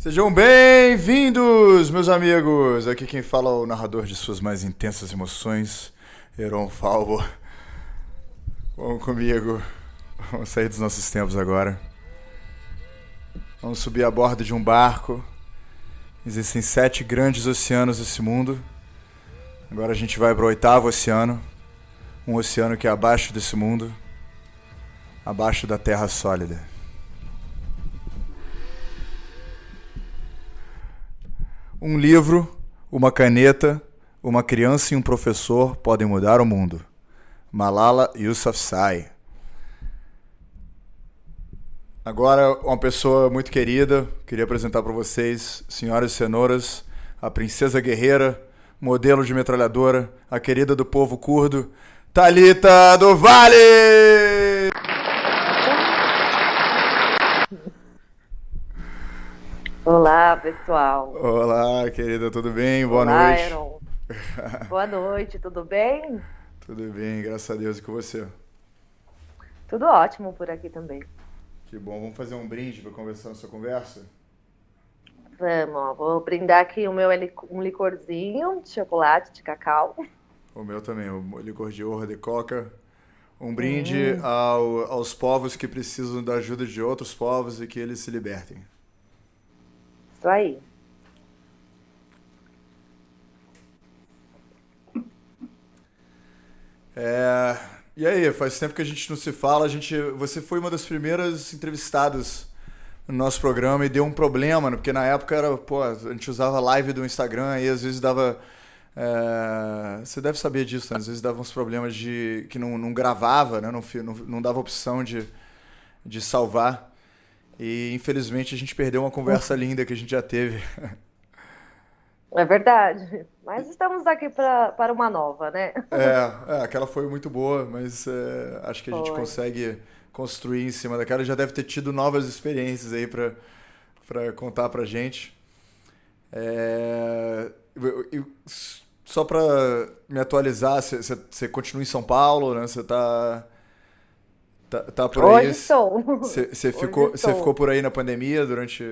Sejam bem-vindos, meus amigos! Aqui quem fala é o narrador de suas mais intensas emoções, Heron Falbo. Vamos comigo, vamos sair dos nossos tempos agora. Vamos subir a bordo de um barco. Existem 7 grandes oceanos nesse mundo. Agora a gente vai para o 8º oceano. Um oceano que é abaixo desse mundo, abaixo da Terra sólida. Um livro, uma caneta, uma criança e um professor podem mudar o mundo. Malala Yousafzai. Agora, uma pessoa muito querida, queria apresentar para vocês, senhoras e senhores, a princesa guerreira, modelo de metralhadora, a querida do povo curdo, Thalita do Vale! Olá, pessoal. Olá, querida, tudo bem? Boa Olá, noite. Heron. Boa noite, tudo bem? Tudo bem, graças a Deus, e com você? Tudo ótimo por aqui também. Que bom, vamos fazer um brinde para conversar nessa conversa? Vamos, ó, vou brindar aqui o meu um licorzinho de chocolate, de cacau. O meu também, o licor de ouro de coca. Um brinde Hum, aos povos que precisam da ajuda de outros povos e que eles se libertem. isso aí. É, e aí, faz tempo que a gente não se fala. Você foi uma das primeiras entrevistadas no nosso programa e deu um problema, né? Porque na época era, pô, a gente usava live do Instagram e às vezes dava. Você deve saber disso, né? Às vezes dava uns problemas de que não gravava, né? Não dava opção de salvar. E infelizmente a gente perdeu uma conversa linda que a gente já teve. É verdade. Mas estamos aqui para uma nova, né? Aquela foi muito boa, mas acho que a gente Foi. consegue construir em cima daquela. Já deve ter tido novas experiências aí pra contar pra gente. É, só pra me atualizar, você continua em São Paulo, né? Você tá por aí. Hoje estou. Você Hoje ficou estou. por aí na pandemia durante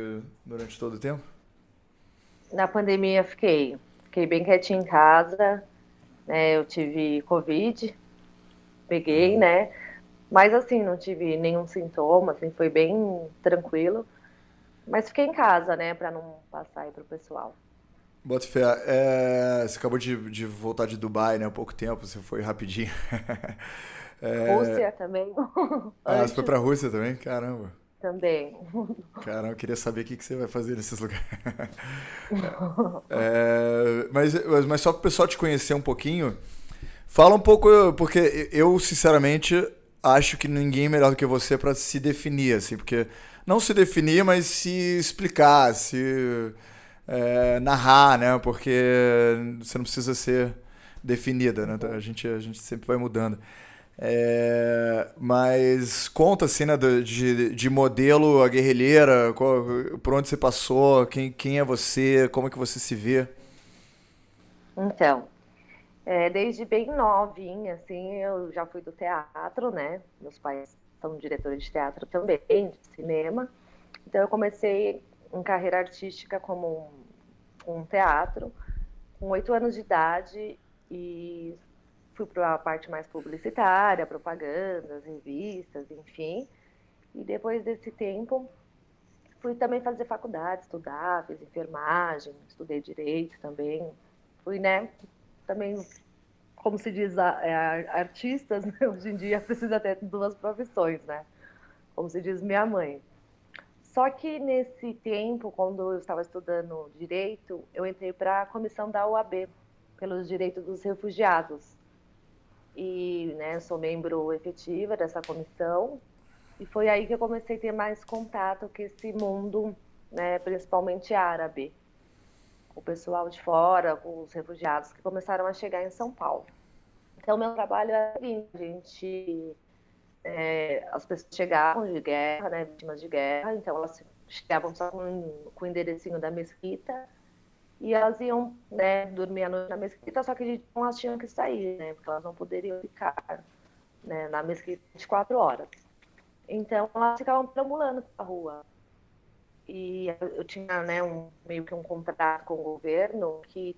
todo o tempo? Na pandemia fiquei bem quietinha em casa, né? Eu tive Covid, peguei, né? Mas assim, não tive nenhum sintoma, assim, foi bem tranquilo. Mas fiquei em casa, né, pra não passar aí pro pessoal. Bota fé. Você acabou de voltar de Dubai, né? Há pouco tempo, você foi rapidinho. É, Rússia também, você foi antes pra Rússia também? Caramba. também. Caramba, eu queria saber o que você vai fazer nesses lugares. Mas só para o pessoal te conhecer um pouquinho, fala um pouco, porque eu, sinceramente, acho que ninguém é melhor do que você para se definir, assim, porque não se definir, mas se explicar, se narrar, né? Porque você não precisa ser definida, né? Uhum. A gente sempre vai mudando. Mas conta assim, né, de modelo a guerrilheira, por onde você passou, quem é você, como é que você se vê. Então, desde bem novinha, assim, eu já fui do teatro, né? Meus pais são diretores de teatro também, de cinema. Então, eu comecei em carreira artística como um teatro, com 8 anos de idade, e fui para a parte mais publicitária, propagandas, revistas, enfim. E depois desse tempo, fui também fazer faculdade, estudar, fiz enfermagem, estudei direito também. Fui, né, também, como se diz, artistas, né? Hoje em dia precisa ter 2 profissões, né? Como se diz minha mãe. Só que nesse tempo, quando eu estava estudando direito, eu entrei para a comissão da OAB, pelos direitos dos refugiados. E, né, sou membro efetiva dessa comissão. E foi aí que eu comecei a ter mais contato com esse mundo, né, principalmente árabe, com o pessoal de fora, com os refugiados que começaram a chegar em São Paulo. Então, meu trabalho é o seguinte, as pessoas chegavam de guerra, né, vítimas de guerra, então elas chegavam só com o enderecinho da mesquita e elas iam, né, dormir à noite na mesquita, só que elas tinham que sair, né, porque elas não poderiam ficar, né, na mesquita 24 horas. Então, elas ficavam perambulando pela rua. e eu tinha, né, meio que um contrato com o governo que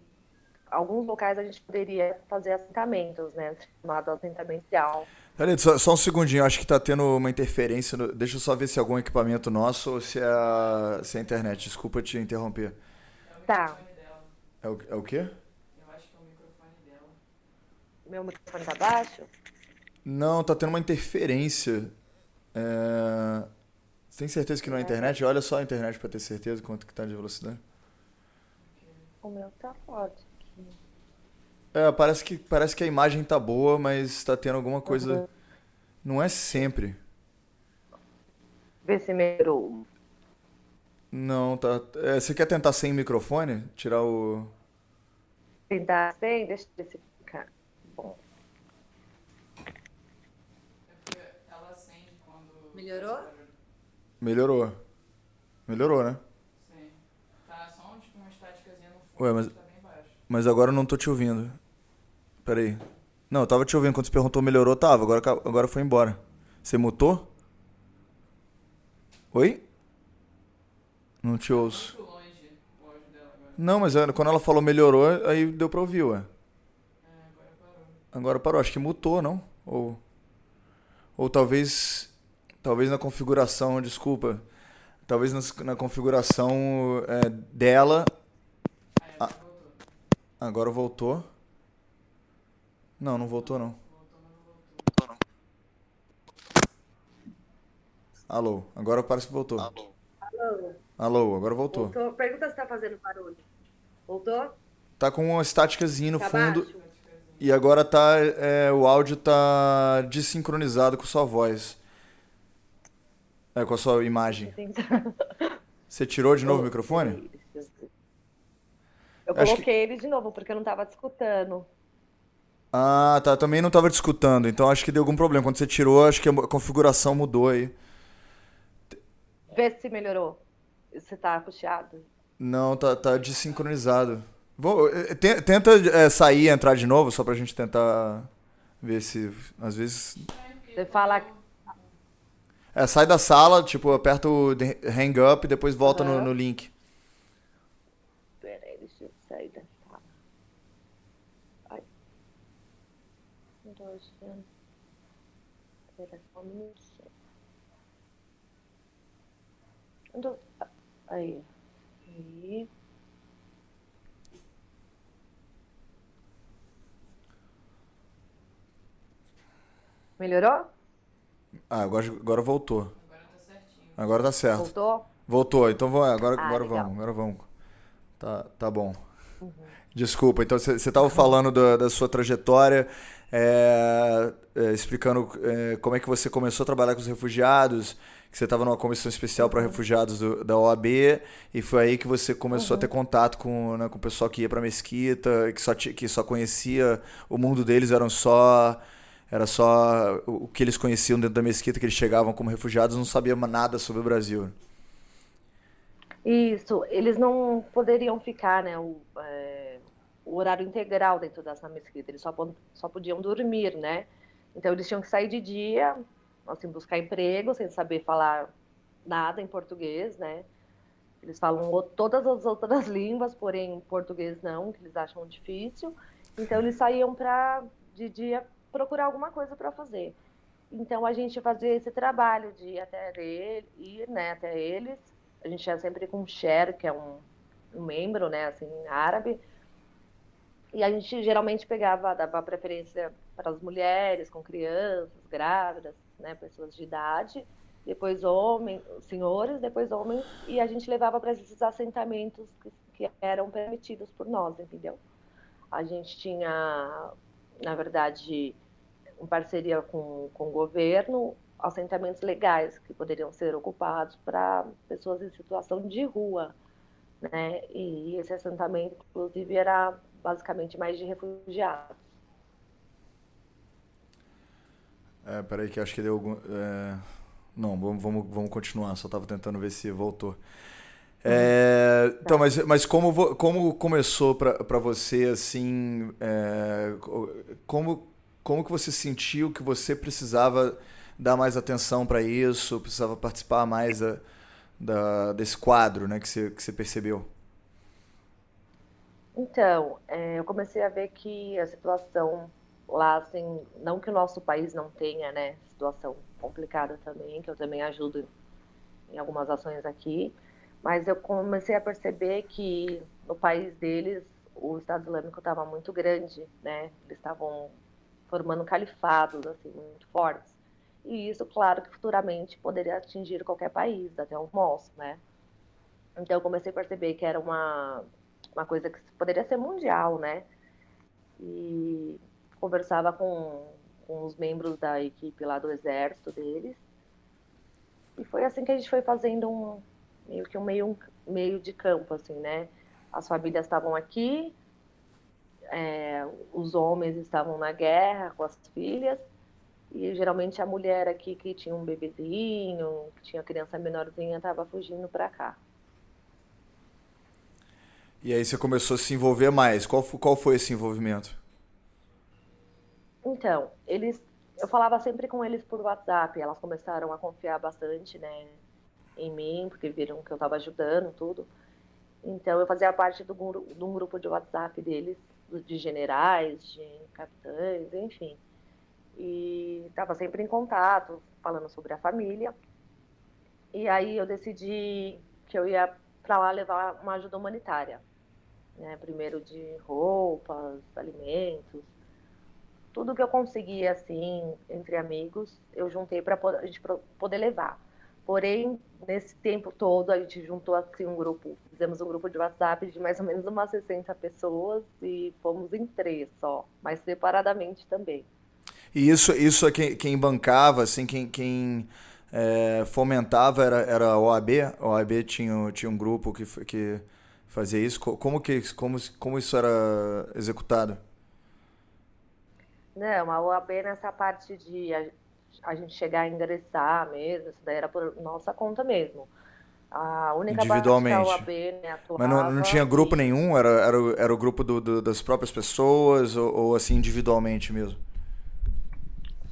alguns locais a gente poderia fazer assentamentos, né, chamado assentamento social. Peraí, só um segundinho, acho que tá tendo uma interferência. Deixa eu só ver se é algum equipamento nosso ou se é a internet. Desculpa te interromper. Tá, É o quê? meu microfone tá baixo? Não, tá tendo uma interferência. É... Você tem certeza que não é a internet? Olha só a internet pra ter certeza quanto que tá de velocidade. O meu tá forte aqui. Parece que a imagem tá boa, mas tá tendo alguma coisa. Uhum. Não é sempre. Vê se melhorou. Não, tá. Você quer tentar sem microfone? Tirar o. Tentar sem, deixa eu ver se fica bom. Melhorou? Melhorou. Melhorou, né? Ué, mas agora eu não tô te ouvindo. Pera aí. Não, eu tava te ouvindo. Quando você perguntou melhorou, tava. Agora foi embora. Você mutou? Oi? Não te ouço. Não, mas quando ela falou melhorou, aí deu pra ouvir, ué. Agora parou. Acho que mutou, não? Ou talvez na configuração, desculpa. Talvez na configuração dela. Ah, agora voltou. Não, não voltou não. Alô, agora parece que voltou. Alô? Alô, agora voltou. Voltou? Pergunta se tá fazendo barulho. Voltou? Tá com uma estáticazinha no Tá fundo baixo? e agora o áudio tá desincronizado com sua voz. Com a sua imagem. Vou tentar. Você tirou de novo o Oh, microfone? peraí, deixa eu ver. Eu Acho que. coloquei ele de novo porque eu não tava te escutando. Ah, tá. Também não tava te escutando, então acho que deu algum problema. Quando você tirou, acho que a configuração mudou aí. Vê se melhorou. Você tá puxado. Não, tá desincronizado. Tenta sair e entrar de novo, só pra gente tentar ver se. Às vezes. Você fala. Sai da sala, tipo, aperta o hang up e depois volta no, Aham. no link. Peraí, deixa eu sair da sala. Ai, não tô achando. Pera só um minutinho. Não tô- Aí. Aí. Melhorou? Agora voltou. Agora tá certo. Voltou? Voltou, então agora, Ah, agora legal. vamos, agora vamos. Tá bom. Uhum. Desculpa, então você estava falando da sua trajetória, explicando como é que você começou a trabalhar com os refugiados, que você estava numa comissão especial para Uhum. refugiados da OAB, e foi aí que você começou a ter Uhum. contato com o pessoal que ia para mesquita, que só conhecia o mundo deles, era só o que eles conheciam dentro da mesquita, que eles chegavam como refugiados, não sabiam nada sobre o Brasil. Isso, eles não poderiam ficar, né, o horário integral dentro dessa mesquita, eles só podiam dormir, né? Então eles tinham que sair de dia, assim, buscar emprego, sem saber falar nada em português, né? Eles falam todas as outras línguas, porém português não, que eles acham difícil. Então eles saíam para de dia procurar alguma coisa para fazer. Então a gente fazia esse trabalho de ir, né, até eles. A gente ia sempre com um share, que é um membro, né, assim, árabe. E a gente geralmente dava preferência para as mulheres com crianças, grávidas, né, pessoas de idade, depois homens, senhores, depois homens, e a gente levava para esses assentamentos que eram permitidos por nós, entendeu? A gente tinha, na verdade, em parceria com o governo, assentamentos legais que poderiam ser ocupados para pessoas em situação de rua, né? E esse assentamento, inclusive, era basicamente mais de refugiados. Peraí que acho que deu algum. Não, vamos continuar, só tava tentando ver se voltou. Uhum, Então, tá. mas como começou pra você, assim, como que você sentiu que você precisava dar mais atenção pra isso, precisava participar mais desse quadro, né, que você percebeu? Então, eu comecei a ver que a situação lá, assim, não que o nosso país não tenha, né, situação complicada também, que eu também ajudo em algumas ações aqui, mas eu comecei a perceber que no país deles o Estado Islâmico estava muito grande, né? Eles estavam formando califados assim muito fortes. E isso, claro, que futuramente poderia atingir qualquer país, até o nosso, né? Então eu comecei a perceber que era uma coisa que poderia ser mundial, né? E conversava com os membros da equipe lá do exército deles. E foi assim que a gente foi fazendo meio que meio de campo, assim, né? As famílias estavam aqui, os homens estavam na guerra com as filhas, e geralmente a mulher aqui que tinha um bebezinho, que tinha criança menorzinha, estava fugindo para cá. E aí você começou a se envolver mais. Qual foi esse envolvimento? Então, eu falava sempre com eles por WhatsApp, elas começaram a confiar bastante, né, em mim, porque viram que eu estava ajudando tudo. Então, eu fazia parte de um grupo de WhatsApp deles, de generais, de capitães, enfim. E estava sempre em contato, falando sobre a família. E aí eu decidi que eu ia para lá levar uma ajuda humanitária, né? Primeiro de roupas, alimentos, tudo que eu conseguia assim entre amigos, eu juntei para a gente poder levar. Porém, nesse tempo todo a gente juntou assim um grupo, fizemos um grupo de WhatsApp de mais ou menos umas 60 pessoas e fomos em três só, mas separadamente também. E isso é quem bancava, assim, quem fomentava era a OAB. A OAB tinha um grupo que fazia isso. Como isso era executado? Não, a OAB nessa parte de a gente chegar a ingressar mesmo, isso daí era por nossa conta mesmo. A única parte que a Individualmente. OAB, né, Mas não tinha atuava grupo nenhum? Era o grupo das próprias pessoas ou assim individualmente mesmo?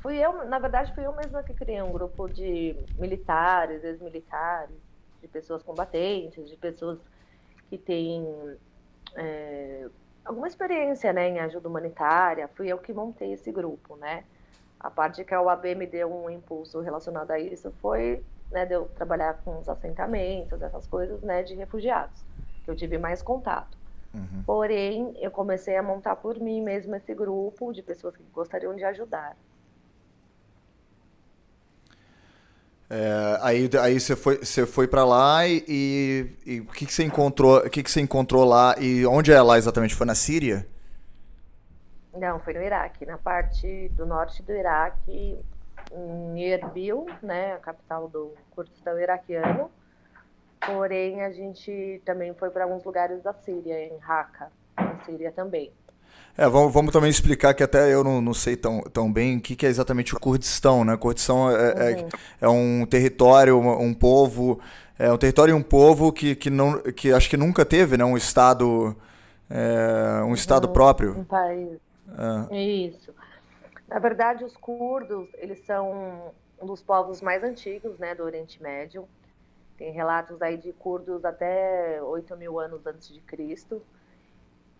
fui eu, na verdade, fui eu mesma que criei um grupo de militares, ex-militares, de pessoas combatentes, de pessoas que têm é, alguma experiência, né, em ajuda humanitária. Fui eu que montei esse grupo, né? A parte que a OAB me deu um impulso relacionado a isso foi, né, de eu trabalhar com os assentamentos, essas coisas, né, de refugiados, que eu tive mais contato. Porém, eu comecei a montar por mim mesmo esse grupo de pessoas que gostariam de ajudar. Aí você foi para lá e o que você encontrou? O que você encontrou lá e onde é lá exatamente? Foi na Síria? Não, foi no Iraque, na parte do norte do Iraque, em Erbil, né, a capital do Kurdistão iraquiano. Porém, a gente também foi para alguns lugares da Síria, em Raqqa, na Síria também. Vamos também explicar que até eu não sei tão bem o que é exatamente o Kurdistão, né? Kurdistão Uhum, é um território, um povo, é um território e um povo que acho que nunca teve, né? Um estado uhum, próprio. um país. É, Isso. Na verdade, os curdos, eles são um dos povos mais antigos, né, do Oriente Médio. Tem relatos aí de curdos até 8.000 anos antes de Cristo.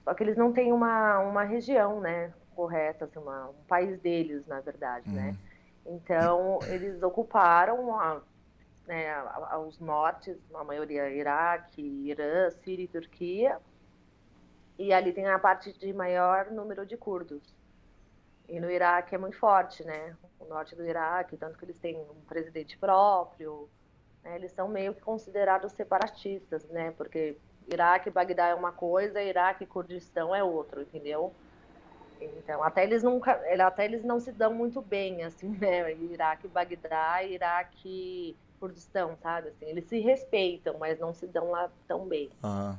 Só que eles não têm uma região, né, correta, assim, um país deles, na verdade, né? Então, eles ocuparam né, os nortes, a maioria Iraque, Irã, Síria e Turquia, e ali tem a parte de maior número de curdos. E no Iraque é muito forte, né? O norte do Iraque, tanto que eles têm um presidente próprio, né? Eles são meio que considerados separatistas, né? Porque Iraque e Bagdá é uma coisa, Iraque e Kurdistão é outro, entendeu? Então, até eles não se dão muito bem, assim, né? Iraque e Bagdá, Iraque e Kurdistão, sabe? Assim, eles se respeitam, mas não se dão lá tão bem. ah,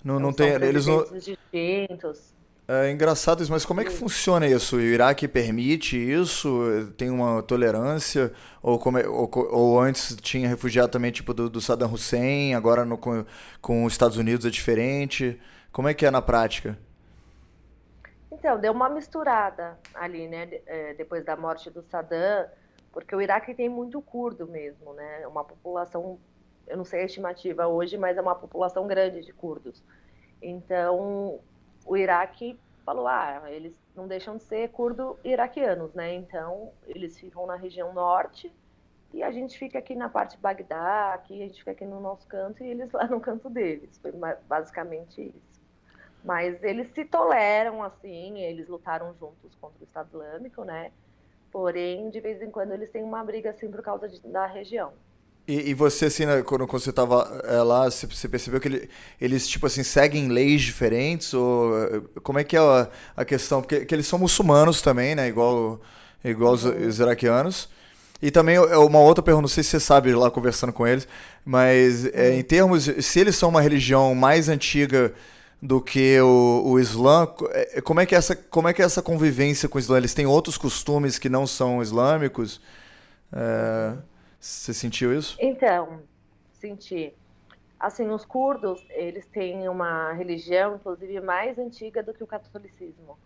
Então, não tem, são eles não, presidentes distintos. é engraçado isso, mas como é que funciona isso? O Iraque permite isso? Tem uma tolerância? Ou antes tinha refugiado também, tipo, do Saddam Hussein, agora com os Estados Unidos é diferente? Como é que é na prática? Então, deu uma misturada ali, né, depois da morte do Saddam, porque o Iraque tem muito curdo mesmo, né, uma população eu não sei a estimativa hoje, mas é uma população grande de curdos. Então, o Iraque falou, eles não deixam de ser curdo-iraquianos, né? Então, eles ficam na região norte e a gente fica aqui na parte de Bagdá, aqui a gente fica aqui no nosso canto e eles lá no canto deles. Foi basicamente isso. Mas eles se toleram, assim, eles lutaram juntos contra o Estado Islâmico, né? Porém, de vez em quando, eles têm uma briga, assim, por causa da região. E você, assim, né, quando você tava lá, você percebeu que eles, tipo assim, seguem leis diferentes? Ou como é que é a questão? Porque que eles são muçulmanos também, né? Igual os iraquianos. E também uma outra pergunta, não sei se você sabe lá conversando com eles, mas em termos, se eles são uma religião mais antiga do que o Islã, como é que é essa convivência com o Islã? Eles têm outros costumes que não são islâmicos? Você sentiu isso? Então, senti. Assim, os curdos, eles têm uma religião, inclusive, mais antiga do que o catolicismo,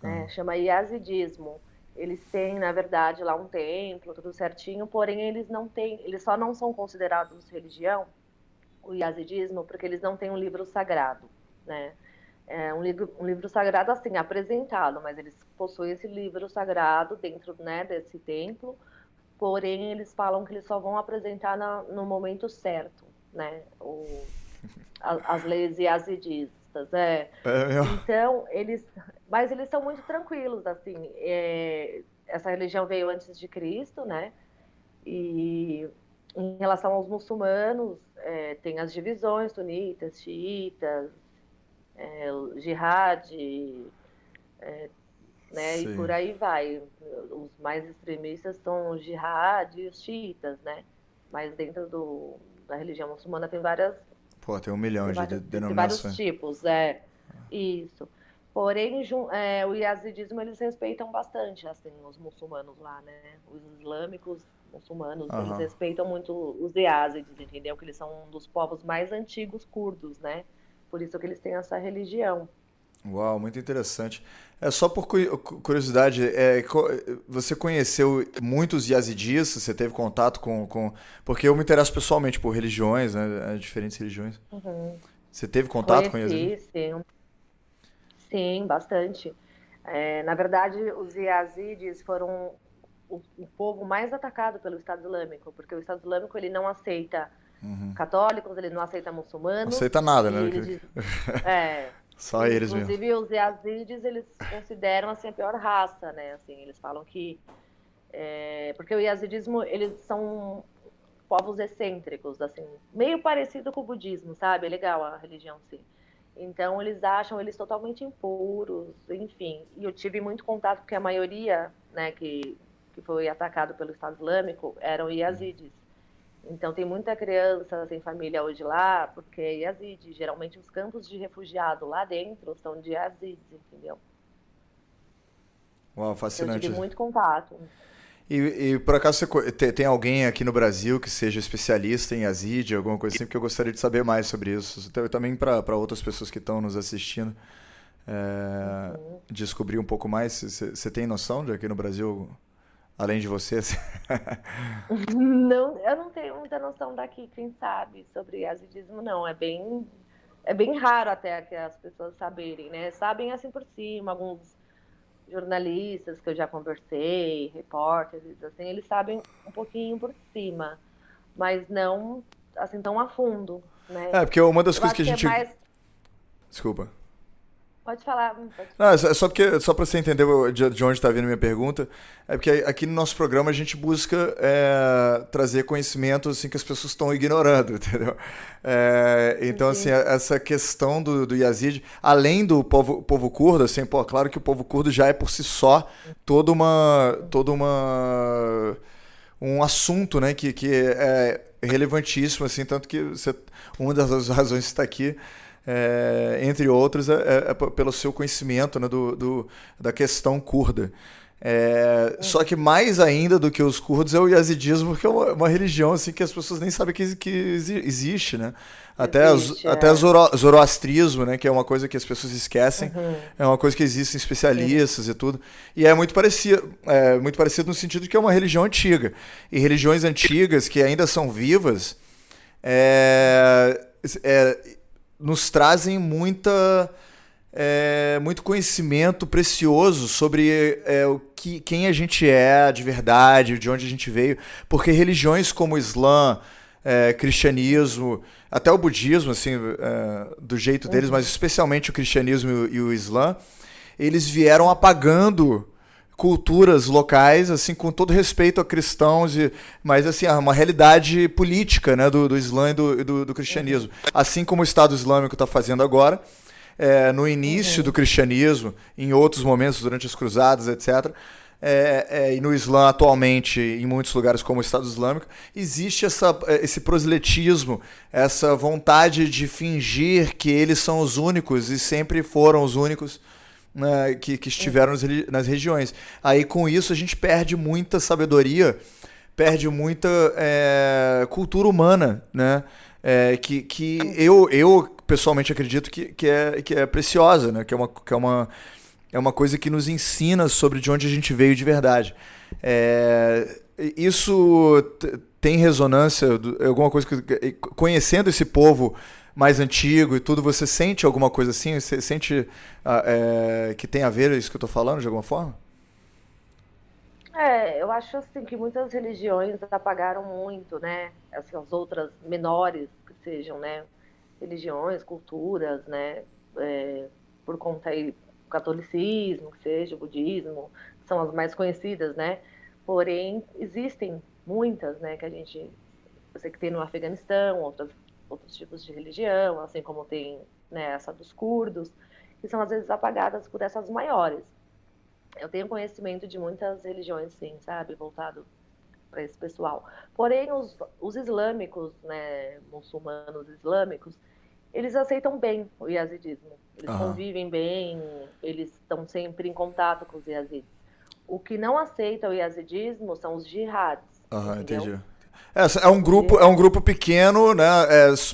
né? Chama Yazidismo. Eles têm, na verdade, lá um templo, tudo certinho, porém eles só não são considerados religião, o Yazidismo, porque eles não têm um livro sagrado, né? É um livro sagrado, assim, apresentado, mas eles possuem esse livro sagrado dentro, né, desse templo, porém eles falam que eles só vão apresentar no momento certo, né? As leis yazidistas, Então, mas eles são muito tranquilos, assim. Essa religião veio antes de Cristo, né? E em relação aos muçulmanos, tem as divisões sunitas, xiitas, jihad, né? E por aí vai. Os mais extremistas são os jihad e os xiitas, né? Mas dentro da religião muçulmana tem várias... Pô, tem 1 milhão de vários denominações. tipos, isso. Porém, o yazidismo eles respeitam bastante, assim, os muçulmanos lá, né? Os islâmicos muçulmanos, eles respeitam muito os yazidis, entendeu? Que eles são um dos povos mais antigos curdos, né? Por isso que eles têm essa religião. Uau, muito interessante. Só por curiosidade, você conheceu muitos yazidis? Você teve contato com... Porque eu me interesso pessoalmente por religiões, né? Diferentes religiões. Você teve contato com yazidis? Sim. Sim, bastante. Na verdade, os yazidis foram o povo mais atacado pelo Estado Islâmico, porque o Estado Islâmico ele não aceita católicos, ele não aceita muçulmanos. Não aceita nada, né? Só eles mesmo. Inclusive, os yazidis, eles consideram, assim, a pior raça, né? Assim, eles falam que... porque o yazidismo, eles são povos excêntricos, assim, meio parecido com o budismo, sabe? É legal a religião, sim. Então, eles acham eles totalmente impuros, enfim. E eu tive muito contato, porque a maioria, né, que foi atacado pelo Estado Islâmico eram yazidis. Então, tem muita criança sem família hoje lá, porque é yazidi. Geralmente, os campos de refugiado lá dentro são de yazidis, entendeu? Uau, fascinante. Eu tive muito contato. E por acaso você tem alguém aqui no Brasil que seja especialista em yazidi, alguma coisa assim, porque eu gostaria de saber mais sobre isso. Também para outras pessoas que estão nos assistindo, descobrir um pouco mais. Você tem noção de aqui no Brasil... Além de você? Não, eu não tenho muita noção daqui, quem sabe, sobre yazidismo, não. É bem raro até que as pessoas saberem, né? Sabem assim por cima, alguns jornalistas que eu já conversei, repórteres, assim, eles sabem um pouquinho por cima, mas não assim tão a fundo, né? Porque uma das coisas que a gente... Desculpa. Pode falar. Não, só para você entender de onde está vindo a minha pergunta, é porque aqui no nosso programa a gente busca trazer conhecimentos assim, que as pessoas estão ignorando, entendeu? Então, assim, essa questão do Yazid, além do povo curdo, assim, claro que o povo curdo já é por si só um assunto, né, que é relevantíssimo, assim, tanto que uma das razões que está aqui entre outros, pelo seu conhecimento, né, da questão curda. Só que mais ainda do que os curdos é o yazidismo, porque é uma religião assim, que as pessoas nem sabem que existe, né? Até zoroastrismo, né, que é uma coisa que as pessoas esquecem, é uma coisa que existem especialistas e tudo. E é muito parecido no sentido de que é uma religião antiga. E religiões antigas que ainda são vivas, nos trazem muito conhecimento precioso sobre quem a gente é de verdade, de onde a gente veio, porque religiões como o Islã, cristianismo, até o budismo, assim, do jeito deles, mas especialmente o cristianismo e o Islã, eles vieram apagando culturas locais, assim, com todo respeito a cristãos, mas assim, uma realidade política, né, do Islã e do cristianismo. Assim como o Estado Islâmico está fazendo agora, no início do cristianismo, em outros momentos, durante as cruzadas, etc., e no Islã atualmente, em muitos lugares como o Estado Islâmico, existe esse proselitismo, essa vontade de fingir que eles são os únicos e sempre foram os únicos, né, que estiveram nas regiões. Aí com isso a gente perde muita sabedoria, perde muita cultura humana, né? Que eu pessoalmente acredito que é preciosa, né? Que é uma coisa que nos ensina sobre de onde a gente veio de verdade. Isso tem ressonância, alguma coisa conhecendo esse povo mais antigo e tudo, você sente alguma coisa assim? Você sente que tem a ver isso que eu estou falando, de alguma forma? Eu acho assim que muitas religiões apagaram muito, né? Assim, as outras menores que sejam, né? Religiões, culturas, né? Por conta aí do catolicismo, que seja, o budismo, são as mais conhecidas, né? Porém, existem muitas, né? Eu sei que tem no Afeganistão, outros tipos de religião, assim como tem, né, essa dos curdos, que são às vezes apagadas por essas maiores. Eu tenho conhecimento de muitas religiões, sim, sabe, voltado para esse pessoal. Porém, os islâmicos, né, muçulmanos islâmicos, eles aceitam bem o yazidismo. Eles Aham. convivem bem, eles estão sempre em contato com os yazidis. O que não aceita o yazidismo são os jihads, Aham, entendeu? entendi. É um Os grupo, é um jihads. grupo pequeno, né?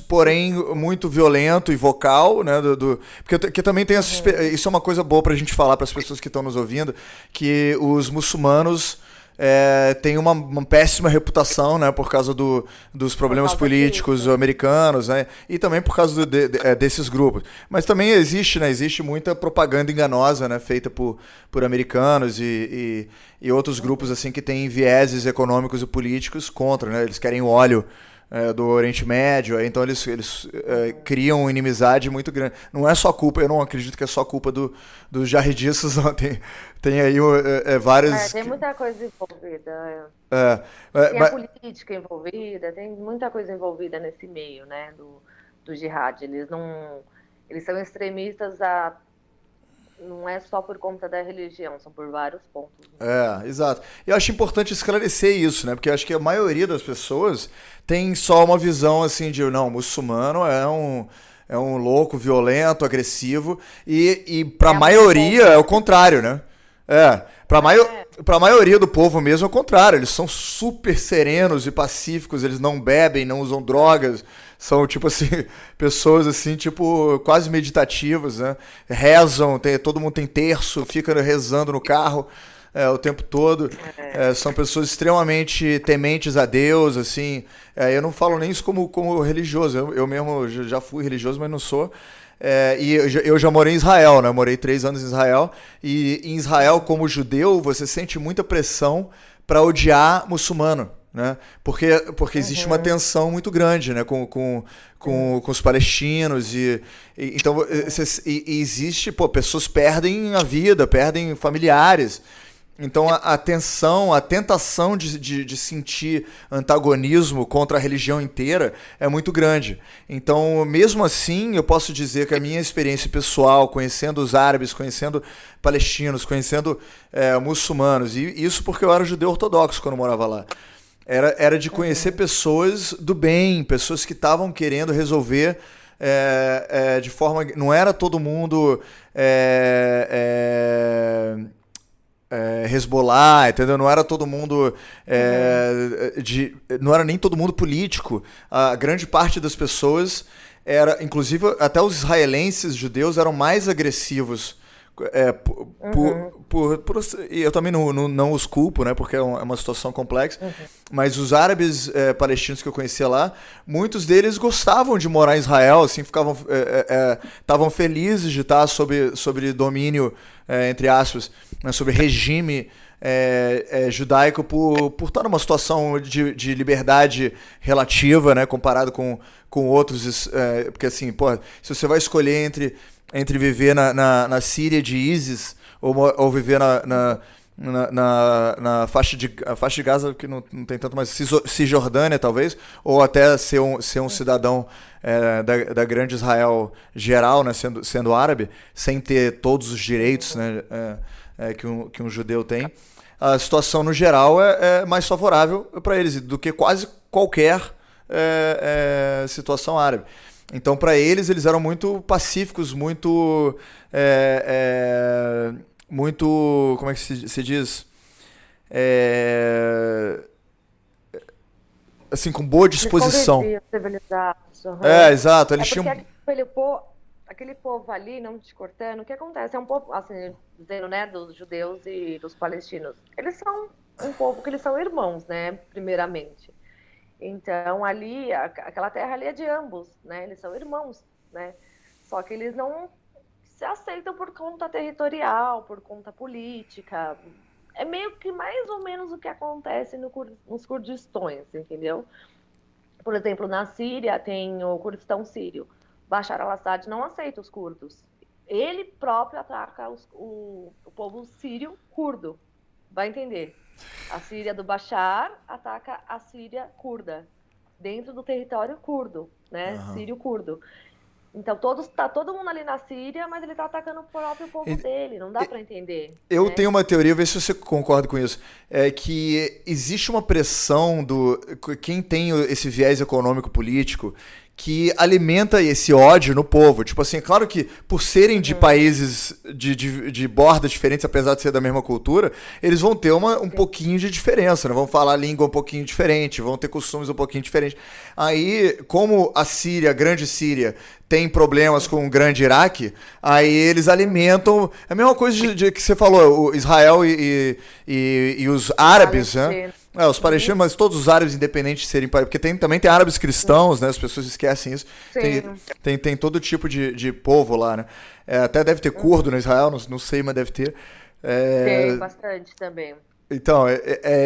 Porém muito violento e vocal, né? Porque que também tem Uhum. isso é uma coisa boa pra gente falar para as pessoas que estão nos ouvindo, que os muçulmanos têm uma péssima reputação, né? Por causa dos Por problemas causa políticos disso. americanos, né? E também por causa desses grupos. Mas também existe, né? Existe muita propaganda enganosa, né? Feita por americanos e outros grupos Uhum. assim que têm vieses econômicos e políticos contra, né? Eles querem o óleo do Oriente Médio, então eles Uhum. criam uma inimizade muito grande. Não é só culpa, eu não acredito que é só culpa dos jarridistas, não. Tem aí várias. Tem muita coisa envolvida. É, Tem a política envolvida, tem muita coisa envolvida nesse meio, né, do jihad. Eles são extremistas não é só por conta da religião, são por vários pontos, né? exato. Eu acho importante esclarecer isso, né? Porque eu acho que a maioria das pessoas tem só uma visão assim de, não, muçulmano é um louco, violento, agressivo, e pra É muito maioria é o envolvido. contrário, né? É, É, pra maioria do povo mesmo é o contrário. Eles são super serenos e pacíficos, eles não bebem, não usam drogas. São, tipo assim, pessoas assim, tipo, quase meditativas, né? Rezam, todo mundo tem terço, fica rezando no carro o tempo todo. é. São pessoas extremamente tementes a Deus, assim. Eu não falo nem isso como religioso. Eu mesmo já fui religioso, mas não sou. E eu já morei em Israel, né? Eu morei 3 anos em Israel. E em Israel, Uhum. como judeu, você sente muita pressão para odiar muçulmano, né? Porque existe uma Uhum. tensão muito grande, né? Sim. Com os palestinos. Então, Uhum. e existe, pô, pessoas perdem a vida, perdem familiares. Então a tensão, a tentação de sentir antagonismo contra a religião inteira é muito grande. Então, mesmo assim, eu posso dizer que a minha experiência pessoal, conhecendo os árabes, conhecendo palestinos, conhecendo muçulmanos, e isso porque eu era judeu ortodoxo quando eu morava lá, era de conhecer Uhum. pessoas do bem, pessoas que estavam querendo resolver de forma. Não era todo mundo. Hezbollah, entendeu? Não era todo mundo Uhum. não era nem todo mundo político. A grande parte das pessoas era, inclusive até os israelenses judeus eram mais agressivos e eu também não os culpo, né, porque é uma situação complexa, Uhum. mas os árabes palestinos que eu conhecia lá, muitos deles gostavam de morar em Israel, assim, estavam felizes de estar sobre domínio, entre aspas, né, sobre regime judaico por estar numa situação de liberdade relativa, né, comparado com outros, porque assim, pô, se você vai escolher entre viver na Síria de ISIS ou viver na faixa de Gaza, que não tem tanto, mas Cisjordânia, talvez, ou até ser um cidadão da grande Israel geral, né, sendo árabe, sem ter todos os direitos, né, que um judeu tem, a situação no geral é mais favorável para eles do que quase qualquer situação árabe. Então, para eles eram muito pacíficos, muito, como é que se diz? É, assim, com boa Eles disposição. conviviam civilizados. Uhum. Exato. Eles Porque tinham. aquele povo ali, não te cortando, o que acontece? É um povo, assim, dizendo, né, dos judeus e dos palestinos. Eles são um povo que eles são irmãos, né, primeiramente. Então, ali, aquela terra ali é de ambos, né? Eles são irmãos, né? Só que eles não se aceitam por conta territorial, por conta política. É meio que mais ou menos o que acontece nos Kurdistões, entendeu? Por exemplo, na Síria tem o Kurdistão sírio. Bashar al-Assad não aceita os curdos. Ele próprio ataca o povo sírio curdo. Vai entender. A Síria do Bashar ataca a Síria curda, dentro do território curdo, né? Aham. Sírio-curdo. Então, tá todo mundo ali na Síria, mas ele tá atacando o próprio povo E- dele. Não dá para entender, Eu né? tenho uma teoria, vê se você concorda com isso. É que existe uma pressão do. Quem tem esse viés econômico político que alimenta esse ódio no povo. Tipo assim, é claro que por serem de Uhum. países de bordas diferentes, apesar de ser da mesma cultura, eles vão ter um Sim. pouquinho de diferença, né? Vão falar a língua um pouquinho diferente, vão ter costumes um pouquinho diferentes. Aí, como a Síria, a grande Síria, tem problemas com o grande Iraque, aí eles alimentam. É a mesma coisa de que você falou, o Israel e os árabes, né? Palestina. Os Uhum. palestinos, mas todos os árabes, independente de serem. Porque também tem árabes cristãos, né? As pessoas esquecem isso. Tem, Sim. tem todo tipo de povo lá, né? Até deve ter curdo Uhum. no Israel, não sei, mas deve ter. Tem É, bastante também. então,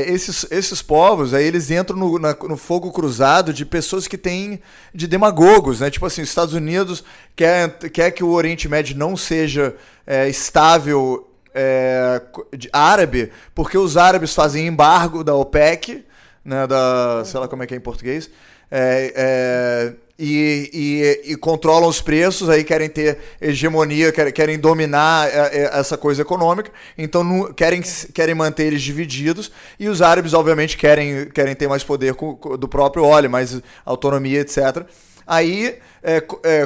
esses povos, aí eles entram no fogo cruzado de pessoas que têm, de demagogos, né? Tipo assim, os Estados Unidos quer que o Oriente Médio não seja estável, árabe, porque os árabes fazem embargo da OPEC, né? Sei lá como é que é em português, e controlam os preços, aí querem ter hegemonia, querem dominar essa coisa econômica, então querem manter eles divididos, e os árabes, obviamente, querem ter mais poder do próprio óleo, mais autonomia, etc. Aí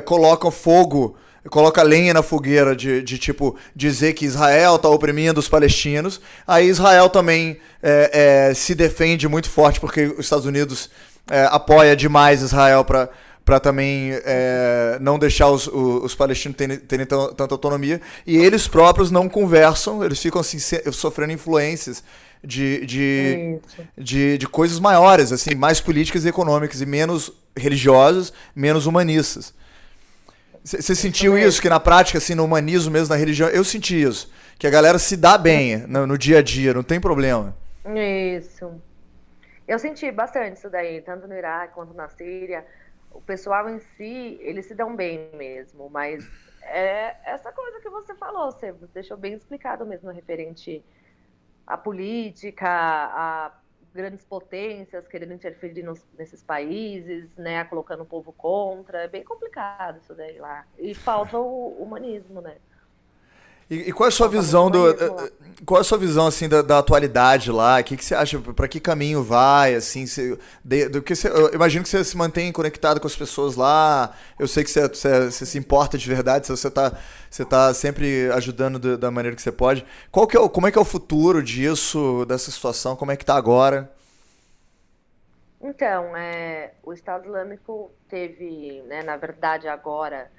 colocam fogo, coloca lenha na fogueira de tipo dizer que Israel está oprimindo os palestinos. Aí Israel também se defende muito forte porque os Estados Unidos apoia demais Israel para também não deixar os palestinos terem tanta autonomia. E eles próprios não conversam, eles ficam assim, sofrendo influências Isso. de coisas maiores, assim, mais políticas e econômicas, e menos religiosas, menos humanistas. Você Isso sentiu isso? mesmo. Que na prática, assim, no humanismo mesmo, na religião, eu senti isso. Que a galera se dá bem no dia a dia, não tem problema. Isso. Eu senti bastante isso daí, tanto no Iraque quanto na Síria. O pessoal em si, eles se dão bem mesmo, mas é essa coisa que você falou, você deixou bem explicado mesmo referente à política, a grandes potências querendo interferir nesses países, né, colocando o povo contra. É bem complicado isso daí lá. E falta o humanismo, né? E qual é a sua Falta muito visão humanismo lá. qual é a sua visão assim da atualidade lá? O que você acha? Para que caminho vai? Assim, eu imagino que você se mantém conectado com as pessoas lá. Eu sei que você se importa de verdade. Você tá sempre ajudando da maneira que você pode. Como é que é o futuro disso, dessa situação? Como é que tá agora? Então, o Estado Islâmico teve, né, na verdade, agora,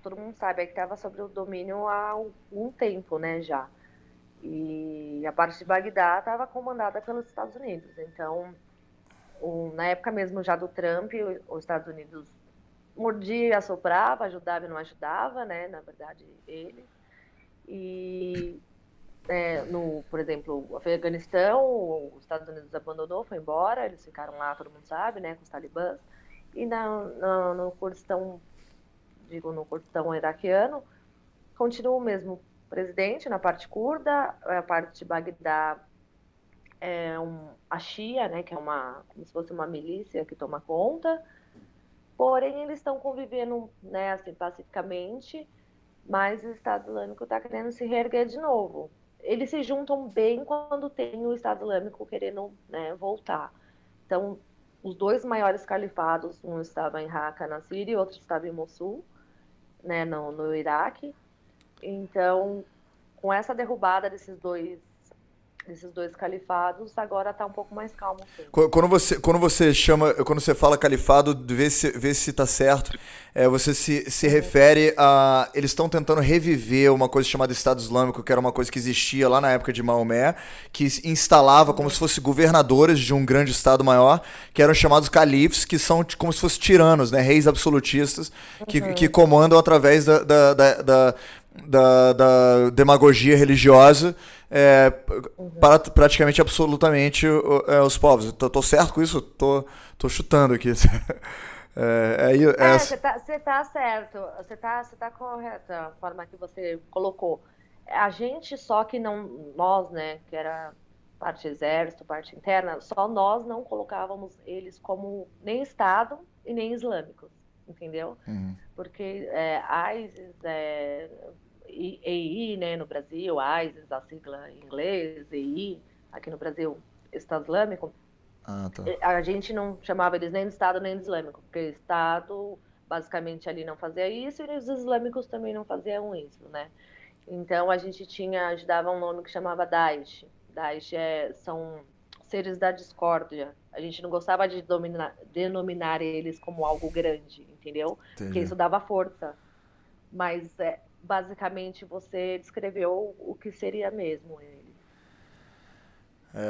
todo mundo sabe que estava sob o domínio há algum tempo, né, já. E a parte de Bagdá estava comandada pelos Estados Unidos. Então, na época mesmo já do Trump, os Estados Unidos mordia, assoprava, ajudava e não ajudava, né? Na verdade, eles. E, por exemplo, o Afeganistão, os Estados Unidos abandonou, foi embora, eles ficaram lá, todo mundo sabe, né? Com os talibãs. E no Kurdistão, no Kurdistão iraquiano, continua o mesmo presidente na parte curda, a parte de Bagdá a Shia, né, que é como se fosse uma milícia que toma conta, porém eles estão convivendo, né, assim, pacificamente, mas o Estado Islâmico está querendo se reerguer de novo. Eles se juntam bem quando tem o Estado Islâmico querendo, né, voltar. Então, os dois maiores califados, um estava em Raqqa, na Síria, e outro estava em Mossul, né, no Iraque. Então, com essa derrubada desses dois califados, agora está um pouco mais calmo. Sim. Quando você fala califado, vê se tá certo, você se refere a, eles estão tentando reviver uma coisa chamada Estado Islâmico, que era uma coisa que existia lá na época de Maomé, que instalava como se fossem governadores de um grande estado maior, que eram chamados califes, que são como se fossem tiranos, né, reis absolutistas, que comandam através da demagogia religiosa para praticamente absolutamente os povos. Tô certo com isso? Tô chutando aqui. Você tá certo, você tá correta a forma que você colocou. A gente só que não, nós, né, que era parte exército, parte interna, só nós não colocávamos eles como nem Estado e nem islâmicos, entendeu? Porque ISIS, EI, né, no Brasil, ISIS, a sigla em inglês, EI, aqui no Brasil, Estado Islâmico, Tá. a gente não chamava eles nem de Estado nem de Islâmico, porque o Estado basicamente ali não fazia isso e os islâmicos também não faziam isso, né? Então a gente dava um nome que chamava Daesh. Daesh são seres da discórdia. A gente não gostava de denominar eles como algo grande, entendeu? Entendi. Porque isso dava força. Mas basicamente você descreveu o que seria mesmo ele.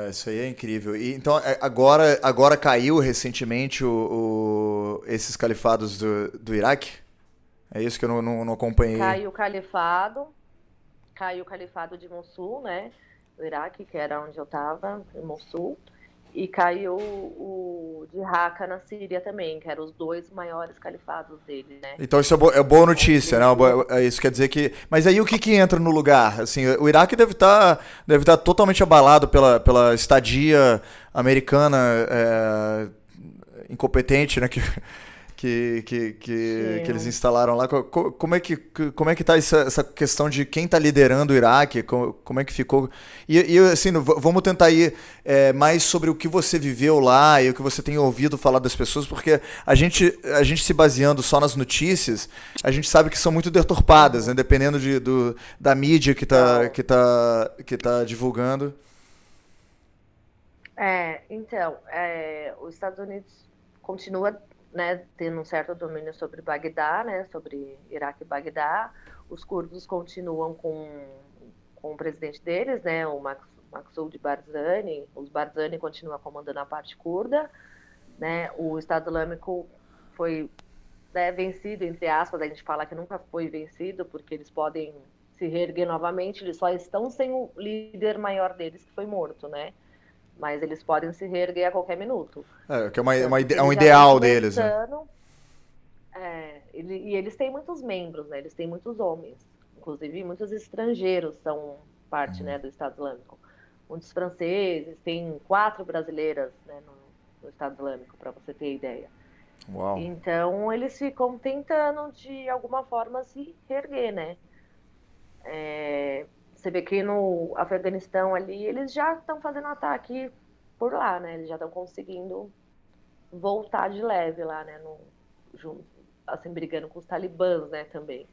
Isso aí é incrível. E, então, agora caiu recentemente esses califados do Iraque? É isso que eu não acompanhei. Caiu o califado de Mossul, né? Do Iraque, que era onde eu estava, em Mossul. E caiu o de Raqqa na Síria também, que eram os dois maiores califados dele, né? Então isso é boa notícia, né? Isso quer dizer que... Mas aí o que entra no lugar? Assim, o Iraque deve estar totalmente abalado pela estadia americana incompetente, né? Que eles instalaram lá. Como é que tá essa questão de quem está liderando o Iraque? Como é que ficou? E assim, vamos tentar ir mais sobre o que você viveu lá e o que você tem ouvido falar das pessoas, porque a gente se baseando só nas notícias, a gente sabe que são muito deturpadas, né? Dependendo da mídia que tá divulgando. Então, os Estados Unidos continua, né, tendo um certo domínio sobre Bagdá, né, sobre Iraque e Bagdá. Os curdos continuam com o presidente deles, né, o Masoud Barzani. Os Barzani continuam comandando a parte curda, né. O Estado Islâmico foi, né, vencido, entre aspas. A gente fala que nunca foi vencido, porque eles podem se reerguer novamente. Eles só estão sem o líder maior deles, que foi morto, né. Mas eles podem se reerguer a qualquer minuto. Que é um ideal deles, né? E eles têm muitos membros, né? Eles têm muitos homens. Inclusive, muitos estrangeiros são parte, né, do Estado Islâmico. Muitos franceses, tem 4 brasileiras, né, no Estado Islâmico, para você ter ideia. Uau. Então, eles ficam tentando, de alguma forma, se reerguer, né? Você vê que no Afeganistão ali, eles já estão fazendo ataque por lá, né? Eles já estão conseguindo voltar de leve lá, né? Assim, brigando com os talibãs, né, também.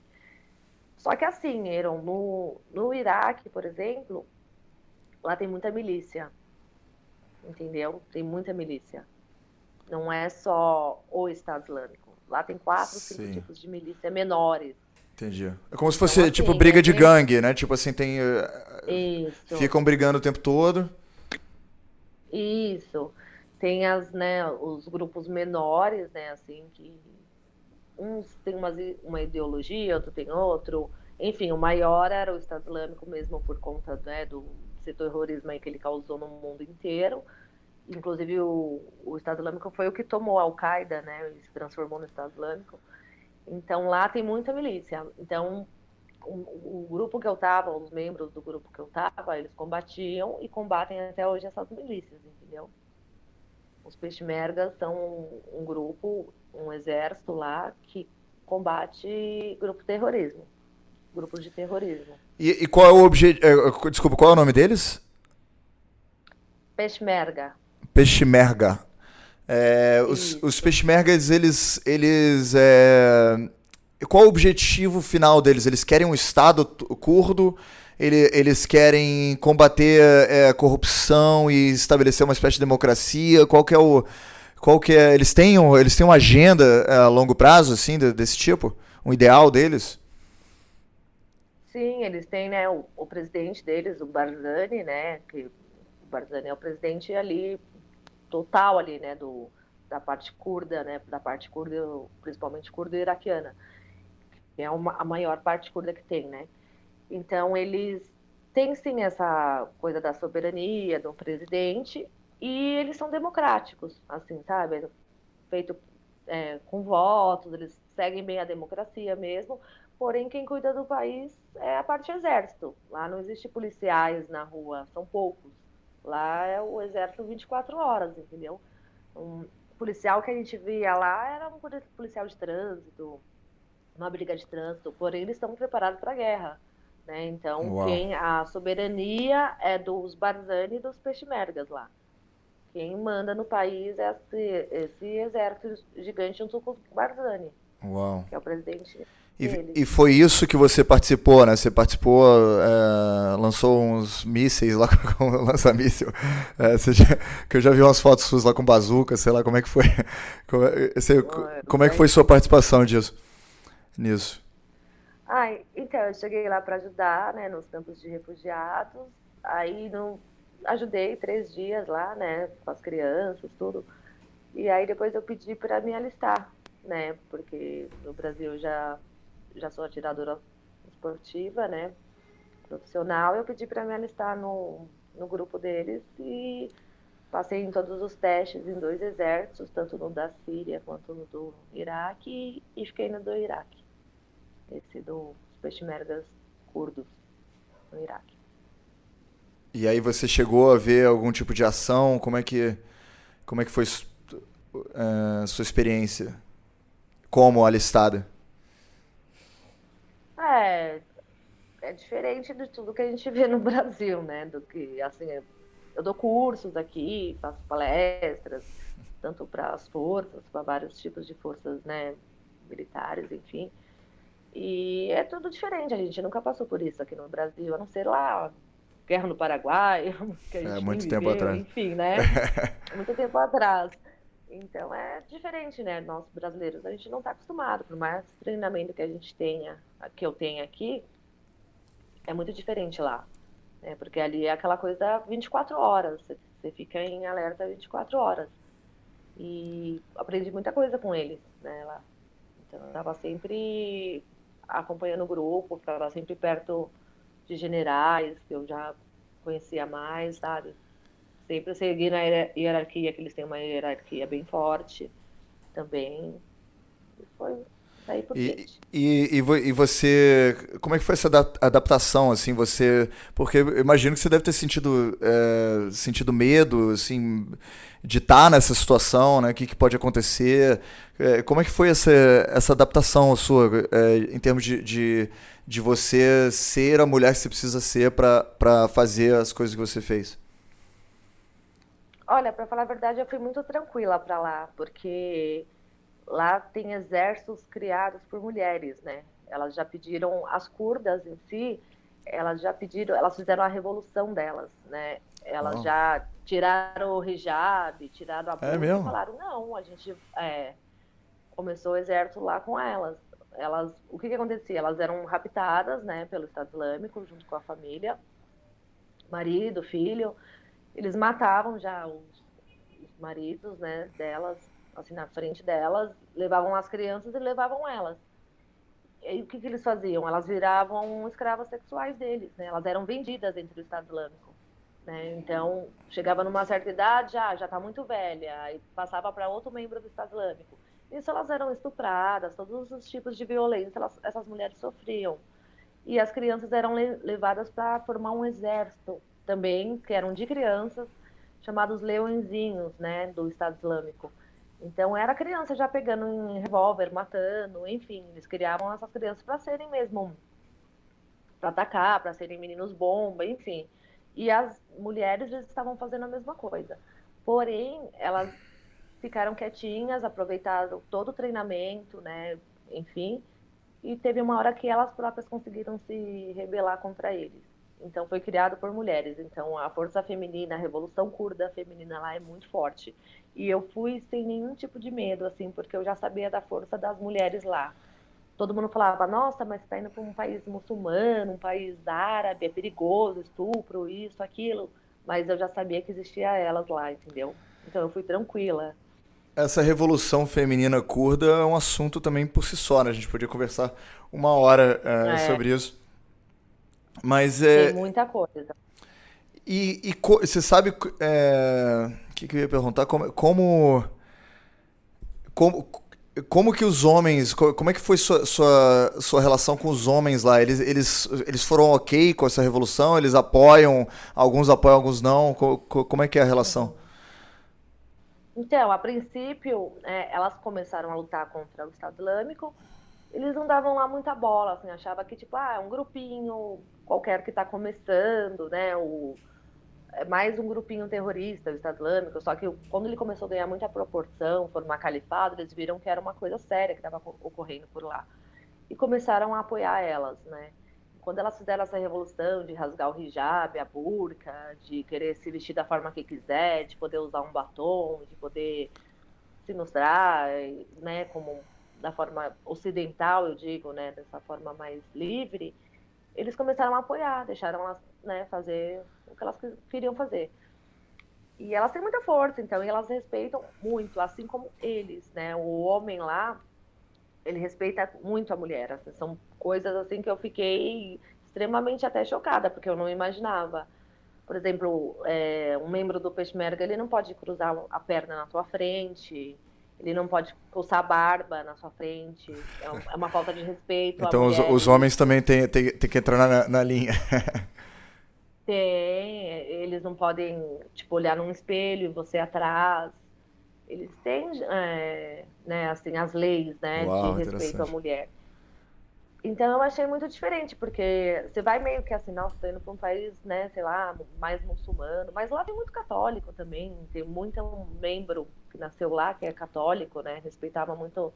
Só que assim, Aaron, no Iraque, por exemplo, lá tem muita milícia, entendeu? Tem muita milícia. Não é só o Estado Islâmico. Lá tem 4, 5 tipos de milícia menores. Entendi. É como se Então, fosse, tipo, assim, briga de gangue, né? Tipo assim, tem... isso, ficam brigando o tempo todo. isso. Tem né, os grupos menores, né, assim, que uns têm uma ideologia, outro tem outro. Enfim, o maior era o Estado Islâmico mesmo por conta, né, do terrorismo aí que ele causou no mundo inteiro. Inclusive, o Estado Islâmico foi o que tomou a Al-Qaeda, né, e se transformou no Estado Islâmico. Então, lá tem muita milícia. Então, o grupo que eu estava, os membros do grupo que eu estava, eles combatiam e combatem até hoje essas milícias, entendeu? Os peshmergas são um grupo, um exército lá que combate grupos de terrorismo. E qual é o objetivo... Desculpa, qual é o nome deles? Peshmerga, Peshmerga. Os isso. Peshmergas, qual o objetivo final deles? Eles querem um Estado curdo? Eles querem combater a corrupção e estabelecer uma espécie de democracia? Qual que é? Eles têm uma agenda a longo prazo, assim, desse tipo? Um ideal deles? Sim, eles têm, né, o presidente deles, o Barzani, né, que o Barzani é o presidente ali total ali, né, da parte curda, né, da parte curda, principalmente curda iraquiana, que é a maior parte curda que tem, né? Então eles têm sim essa coisa da soberania do presidente e eles são democráticos, assim, sabe? Feito com votos, eles seguem bem a democracia mesmo. Porém, quem cuida do país é a parte exército. Lá não existe policiais na rua, são poucos. Lá é o exército 24 horas, entendeu? Um policial que a gente via lá era um policial de trânsito, uma briga de trânsito, porém eles estão preparados para a guerra. Né? Então, Uau. a soberania é dos Barzani e dos Peshmergas lá. Quem manda no país é esse exército gigante junto com os Barzani, Uau. que é o presidente deles. E foi isso que você participou, né? Você participou, lançou uns mísseis lá com lança-míssil. Que eu já vi umas fotos suas lá com bazuca, sei lá como é que foi. Como é que foi sua participação nisso? Então, eu cheguei lá para ajudar, né, nos campos de refugiados. Aí ajudei 3 dias lá, né, com as crianças, tudo. E aí depois eu pedi para me alistar, né, porque no Brasil já sou atiradora esportiva, né, profissional. Eu pedi para me alistar no grupo deles e passei em todos os testes em 2 exércitos, tanto no da Síria quanto no do Iraque, e fiquei no do Iraque, esse dos peshmergas curdos no Iraque. E aí você chegou a ver algum tipo de ação? Como é que foi sua experiência como alistada? É, é diferente de tudo que a gente vê no Brasil, né? Do que, assim, eu dou cursos aqui, faço palestras, tanto para as forças, para vários tipos de forças, né? Militares, enfim. E é tudo diferente, a gente nunca passou por isso aqui no Brasil, a não ser lá, guerra no Paraguai, que a É, gente nem muito tempo viveu, atrás. enfim, né? Muito tempo atrás. Então é diferente, né? Nós brasileiros, a gente não está acostumado, por mais treinamento que a gente tenha, que eu tenha aqui, é muito diferente lá, né? Porque ali é aquela coisa 24 horas, você fica em alerta 24 horas. E aprendi muita coisa com eles, né, lá. Então eu estava sempre acompanhando o grupo, ficava sempre perto de generais que eu já conhecia mais, sabe? Sempre segui na hierarquia, que eles têm uma hierarquia bem forte também. E foi daí por diante. E você, como é que foi essa adaptação, assim, porque eu imagino que você deve ter sentido medo, assim, de estar nessa situação, né, o que pode acontecer, como é que foi essa adaptação sua, em termos de você ser a mulher que você precisa ser para fazer as coisas que você fez? Olha, para falar a verdade, eu fui muito tranquila para lá, porque lá tem exércitos criados por mulheres, né? Elas já pediram, as curdas em si, elas já pediram, elas fizeram a revolução delas, né? Elas Oh. já tiraram o hijab, tiraram a É bolsa e mesmo? falaram, não, a gente começou o exército lá com elas. o que que acontecia? Elas eram raptadas, né, pelo Estado Islâmico, junto com a família, marido, filho. Eles matavam já os maridos, né, delas, assim, na frente delas, levavam as crianças e levavam elas. E aí, o que que eles faziam? Elas viravam escravas sexuais deles, né? Elas eram vendidas entre o Estado Islâmico, né? Então, chegava numa certa idade, já está muito velha, aí passava para outro membro do Estado Islâmico. Isso elas eram estupradas, todos os tipos de violência essas mulheres sofriam. E as crianças eram levadas para formar um exército também, que eram de crianças, chamados leõezinhos, né, do Estado Islâmico. Então era criança já pegando em revólver, matando, enfim, eles criavam essas crianças para serem mesmo, para atacar, para serem meninos bomba, enfim. E as mulheres já estavam fazendo a mesma coisa. Porém, elas ficaram quietinhas, aproveitaram todo o treinamento, né, enfim, e teve uma hora que elas próprias conseguiram se rebelar contra eles. Então foi criado por mulheres. Então a força feminina, a revolução curda feminina lá é muito forte. E eu fui sem nenhum tipo de medo, assim, porque eu já sabia da força das mulheres lá. Todo mundo falava, nossa, mas você está indo para um país muçulmano, um país árabe, é perigoso, estupro, isso, aquilo. Mas eu já sabia que existia elas lá, entendeu? Então eu fui tranquila. Essa revolução feminina curda é um assunto também por si só, né? A gente podia conversar uma hora É, sobre isso. Mas tem muita coisa. você sabe o que eu ia perguntar? Como, como que os homens, como é que foi sua relação com os homens lá? Eles foram ok com essa revolução? Eles apoiam, alguns não? Como é que é a relação? Uhum. Então, a princípio, elas começaram a lutar contra o Estado Islâmico. Eles não davam lá muita bola, assim, achava que tipo, é um grupinho qualquer que está começando, né? É mais um grupinho terrorista, o Estado Islâmico. Só que quando ele começou a ganhar muita proporção, formar califado, eles viram que era uma coisa séria que estava ocorrendo por lá e começaram a apoiar elas, né? Quando elas fizeram essa revolução de rasgar o hijab, a burca, de querer se vestir da forma que quiser, de poder usar um batom, de poder se mostrar, né, como da forma ocidental, eu digo, né, dessa forma mais livre, eles começaram a apoiar, deixaram elas, né, fazer o que elas queriam fazer. E elas têm muita força, então, e elas respeitam muito, assim como eles, né? O homem lá, ele respeita muito a mulher. Assim, são coisas assim que eu fiquei extremamente até chocada, porque eu não imaginava. Por exemplo, um membro do Peshmerga, ele não pode cruzar a perna na tua frente, ele não pode coçar a barba na sua frente, é uma falta de respeito à Então mulher. os homens também têm que entrar na linha. Eles não podem, tipo, olhar num espelho e você atrás. Eles têm, né, assim, as leis, né, de Uau, respeito à interessante. mulher. Então eu achei muito diferente, porque você vai meio que assim, nossa, tô indo para um país, né, sei lá, mais muçulmano, mas lá tem muito católico também, tem muito membro que nasceu lá que é católico, né, respeitava muito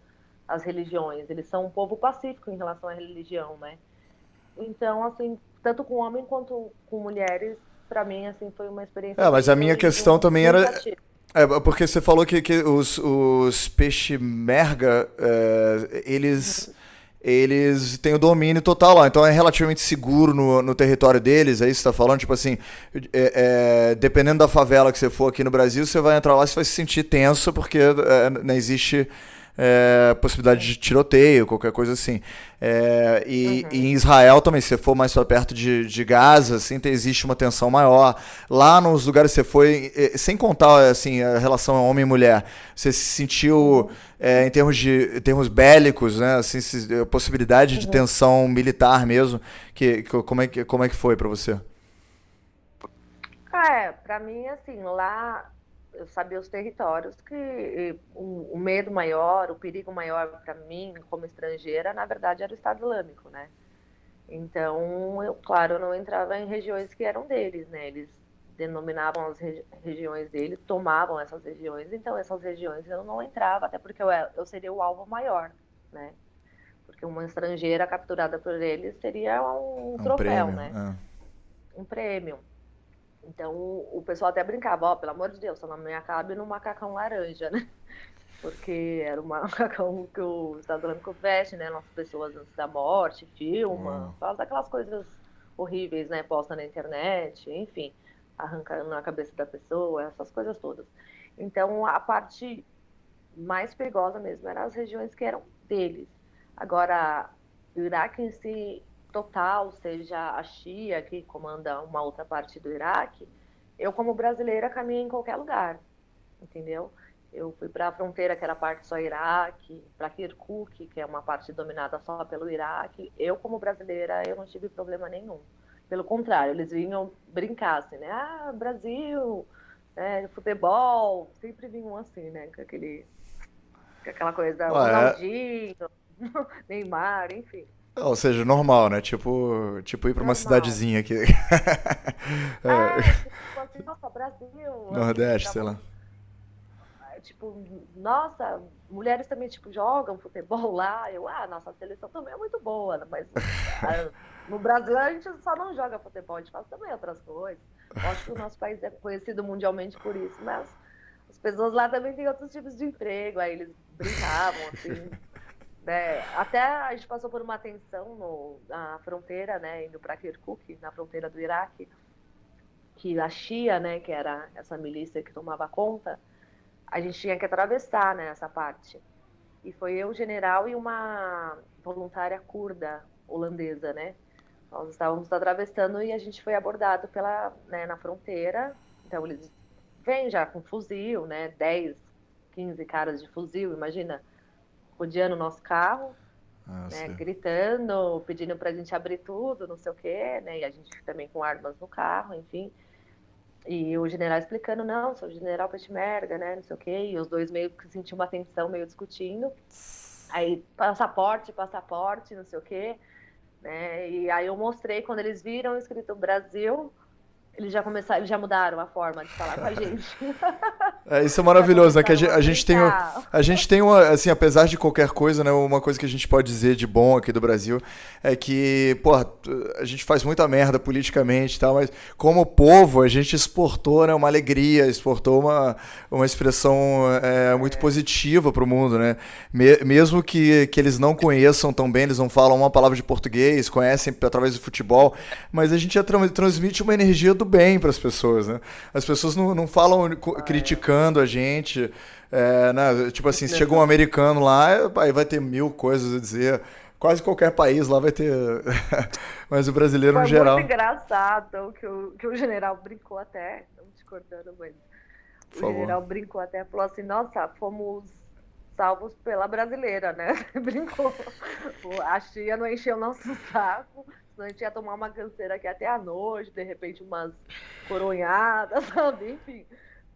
as religiões. Eles são um povo pacífico em relação à religião, né? Então, assim, tanto com homem quanto com mulheres, para mim, assim, foi uma experiência Mas a minha incrível e questão também muito era. ativa. Porque você falou que os peixe-merga, Uhum. eles têm o domínio total lá, então é relativamente seguro no território deles, é isso que você tá falando? Tipo assim, dependendo da favela que você for aqui no Brasil, você vai entrar lá e você vai se sentir tenso, porque não existe possibilidade de tiroteio, qualquer coisa assim. E Uhum. em Israel também, se você for mais pra perto de Gaza, assim, existe uma tensão maior. Lá nos lugares que você foi, sem contar assim, a relação homem e mulher, você se sentiu Uhum. em termos bélicos, né? Assim, possibilidade de Uhum. tensão militar mesmo. Como é que foi pra você? Para mim, assim, lá eu sabia os territórios que o medo maior, o perigo maior para mim, como estrangeira, na verdade, era o Estado Islâmico, né? Então, eu, claro, eu não entrava em regiões que eram deles, né? Eles denominavam as regiões deles, tomavam essas regiões, então essas regiões eu não entrava, até porque eu seria o alvo maior, né? Porque uma estrangeira capturada por eles seria um É um troféu, prêmio. né? Um prêmio. Então o pessoal até brincava, ó, pelo amor de Deus, só não me acabe no macacão laranja, né? porque era uma como que o Estado Islâmico veste, né? Nossas pessoas antes da morte, filma, Uau. faz aquelas coisas horríveis, né? Posta na internet, enfim, arrancando a cabeça da pessoa, essas coisas todas. Então, a parte mais perigosa mesmo eram as regiões que eram deles. Agora, o Iraque em si, total, seja a Shia, que comanda uma outra parte do Iraque, eu, como brasileira, caminho em qualquer lugar, entendeu? Eu fui para a fronteira, que era a parte só Iraque, para Kirkuk, que é uma parte dominada só pelo Iraque. Eu, como brasileira, eu não tive problema nenhum. Pelo contrário, eles vinham brincar assim, né? Ah, Brasil, futebol, sempre vinham assim, né? Com aquela coisa, Ah, Ronaldinho, Neymar, enfim, ou seja, normal, né? Tipo ir pra uma normal. cidadezinha aqui. É, É, tipo assim, nossa, Brasil, assim, Nordeste, sei lá. ficavam tipo, nossa, mulheres também, tipo, jogam futebol lá. Nossa, a seleção também é muito boa, mas no Brasil a gente só não joga futebol, a gente faz também outras coisas. Lógico que o nosso país é conhecido mundialmente por isso, mas as pessoas lá também têm outros tipos de emprego, aí eles brincavam, assim, né? Até a gente passou por uma tensão na fronteira, né, indo para Kirkuk, na fronteira do Iraque, que a Shia, né, que era essa milícia que tomava conta, a gente tinha que atravessar, né, essa parte. E foi eu, general, e uma voluntária curda holandesa, né? Nós estávamos atravessando e a gente foi abordado na fronteira. Então eles vêm já com fuzil, né? 10, 15 caras de fuzil, imagina, rodeando o nosso carro, Ah, né? sei. Gritando, pedindo para a gente abrir tudo, não sei o quê, né? E a gente também com armas no carro, enfim. E o general explicando, não, sou o general Peshmerga, né, não sei o quê, e os dois meio que sentiam uma tensão, meio discutindo. Aí, passaporte, passaporte, não sei o quê, né, e aí eu mostrei, quando eles viram escrito Brasil, eles já começaram, eles já mudaram a forma de falar com a gente. É, isso é Já maravilhoso, né? Que começaram a brincar. a gente tem uma, assim, apesar de qualquer coisa, né? Uma coisa que a gente pode dizer de bom aqui do Brasil é que, porra, a gente faz muita merda politicamente e tal, mas como povo a gente exportou, né? Uma alegria, exportou uma expressão muito É, positiva pro mundo, né? Mesmo que eles não conheçam tão bem, eles não falam uma palavra de português, conhecem através do futebol, mas a gente já transmite uma energia do bem para as pessoas, né? As pessoas não falam é, criticando a gente. Né? Tipo assim, se chega um não. americano lá, aí vai ter mil coisas a dizer. Quase qualquer país lá vai ter. Mas o brasileiro no Foi muito geral. engraçado que o general brincou até, não te cortando, mas Por o favor. general brincou até, falou assim, nossa, fomos salvos pela brasileira, né? Brincou. A Chia não encheu o nosso saco, senão a gente ia tomar uma canseira aqui até a noite, de repente umas coronhadas, sabe? Enfim.